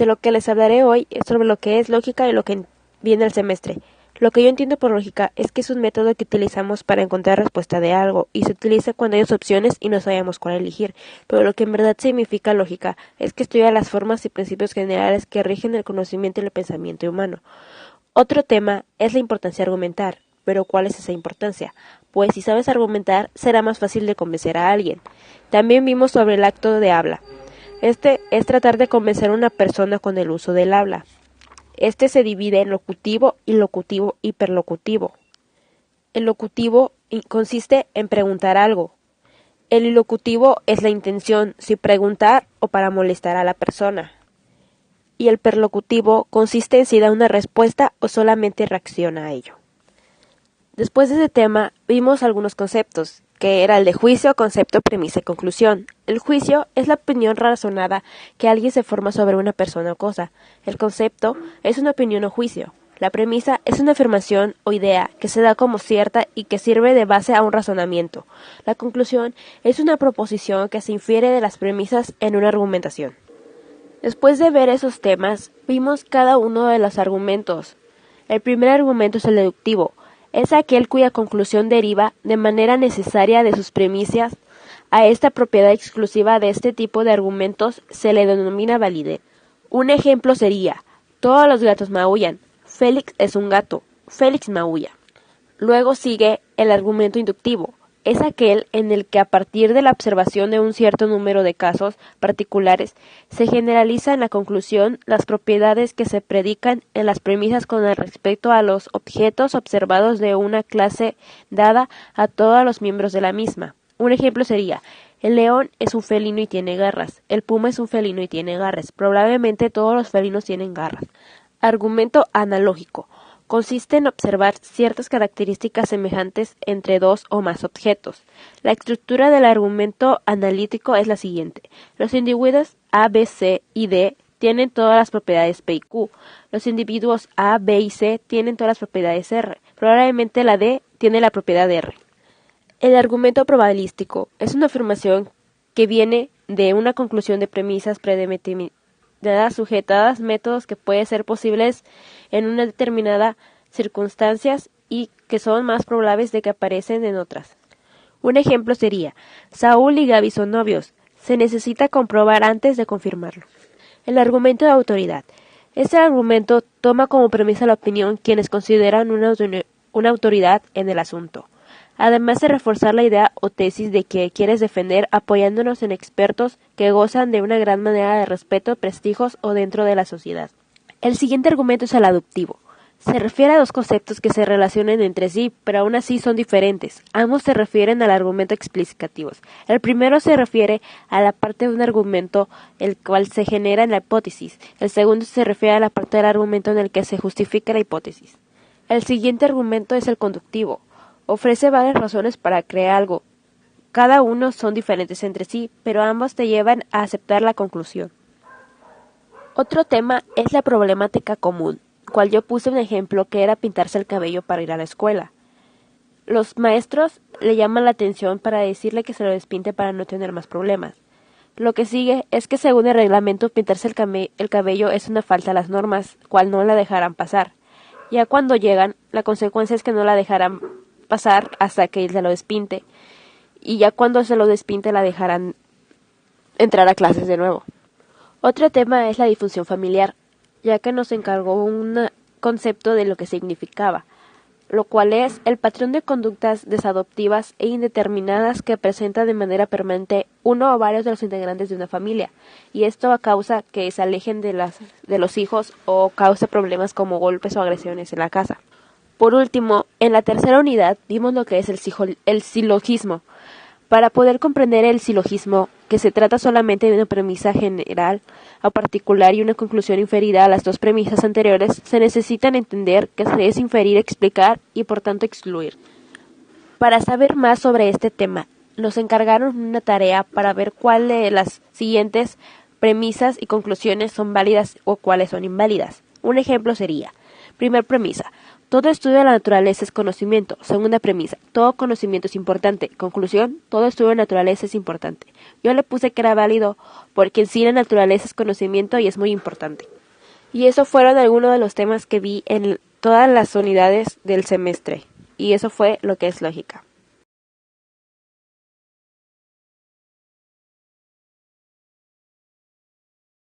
De lo que les hablaré hoy es sobre lo que es lógica y lo que viene al semestre. Lo que yo entiendo por lógica es que es un método que utilizamos para encontrar respuesta de algo y se utiliza cuando hay dos opciones y no sabemos cuál elegir, pero lo que en verdad significa lógica es que estudia las formas y principios generales que rigen el conocimiento y el pensamiento humano. Otro tema es la importancia de argumentar, pero ¿cuál es esa importancia? Pues si sabes argumentar será más fácil de convencer a alguien. También vimos sobre el acto de habla. Este es tratar de convencer a una persona con el uso del habla. Este se divide en locutivo, ilocutivo y perlocutivo. El locutivo consiste en preguntar algo. El ilocutivo es la intención, si preguntar o para molestar a la persona. Y el perlocutivo consiste en si da una respuesta o solamente reacciona a ello. Después de ese tema, vimos algunos conceptos, que era el de juicio, concepto, premisa y conclusión. El juicio es la opinión razonada que alguien se forma sobre una persona o cosa. El concepto es una opinión o juicio. La premisa es una afirmación o idea que se da como cierta y que sirve de base a un razonamiento. La conclusión es una proposición que se infiere de las premisas en una argumentación. Después de ver esos temas, vimos cada uno de los argumentos. El primer argumento es el deductivo. Es aquel cuya conclusión deriva de manera necesaria de sus premisas. A esta propiedad exclusiva de este tipo de argumentos se le denomina validez. Un ejemplo sería: todos los gatos maullan. Félix es un gato. Félix maulla. Luego sigue el argumento inductivo. Es aquel en el que a partir de la observación de un cierto número de casos particulares se generaliza en la conclusión las propiedades que se predican en las premisas con respecto a los objetos observados de una clase dada a todos los miembros de la misma. Un ejemplo sería: el león es un felino y tiene garras. El puma es un felino y tiene garras. Probablemente todos los felinos tienen garras. Argumento analógico. Consiste en observar ciertas características semejantes entre dos o más objetos. La estructura del argumento analítico es la siguiente. Los individuos A, B, C y D tienen todas las propiedades P y Q. Los individuos A, B y C tienen todas las propiedades R. Probablemente la D tiene la propiedad R. El argumento probabilístico es una afirmación que viene de una conclusión de premisas predeterminadas sujetadas métodos que pueden ser posibles en una determinada circunstancias y que son más probables de que aparecen en otras. Un ejemplo sería: Saúl y Gaby son novios. Se necesita comprobar antes de confirmarlo. El argumento de autoridad. Este argumento toma como premisa la opinión quienes consideran una autoridad en el asunto. Además de reforzar la idea o tesis de que quieres defender apoyándonos en expertos que gozan de una gran manera de respeto, prestigios o dentro de la sociedad. El siguiente argumento es el aductivo. Se refiere a dos conceptos que se relacionan entre sí, pero aún así son diferentes. Ambos se refieren al argumento explicativos. El primero se refiere a la parte de un argumento el cual se genera en la hipótesis. El segundo se refiere a la parte del argumento en el que se justifica la hipótesis. El siguiente argumento es el conductivo. Ofrece varias razones para creer algo. Cada uno son diferentes entre sí, pero ambos te llevan a aceptar la conclusión. Otro tema es la problemática común, cual yo puse un ejemplo que era pintarse el cabello para ir a la escuela. Los maestros le llaman la atención para decirle que se lo despinte para no tener más problemas. Lo que sigue es que según el reglamento pintarse el cabello es una falta a las normas, cual no la dejarán pasar. Ya cuando llegan, la consecuencia es que no la dejarán pasar hasta que se lo despinte, y ya cuando se lo despinte la dejarán entrar a clases de nuevo. Otro tema es la disfunción familiar, ya que nos encargó un concepto de lo que significaba, lo cual es el patrón de conductas desadaptativas e indeterminadas que presenta de manera permanente uno o varios de los integrantes de una familia, y esto causa que se alejen de los hijos o cause problemas como golpes o agresiones en la casa. Por último, en la tercera unidad vimos lo que es el silogismo. Para poder comprender el silogismo, que se trata solamente de una premisa general o particular y una conclusión inferida a las dos premisas anteriores, se necesitan entender que se es inferir, explicar y por tanto excluir. Para saber más sobre este tema, nos encargaron una tarea para ver cuál de las siguientes premisas y conclusiones son válidas o cuáles son inválidas. Un ejemplo sería: primer premisa: Todo estudio de la naturaleza es conocimiento. Segunda premisa, todo conocimiento es importante. Conclusión, todo estudio de la naturaleza es importante. Yo le puse que era válido porque en sí la naturaleza es conocimiento y es muy importante. Y eso fueron algunos de los temas que vi en todas las unidades del semestre. Y eso fue lo que es lógica.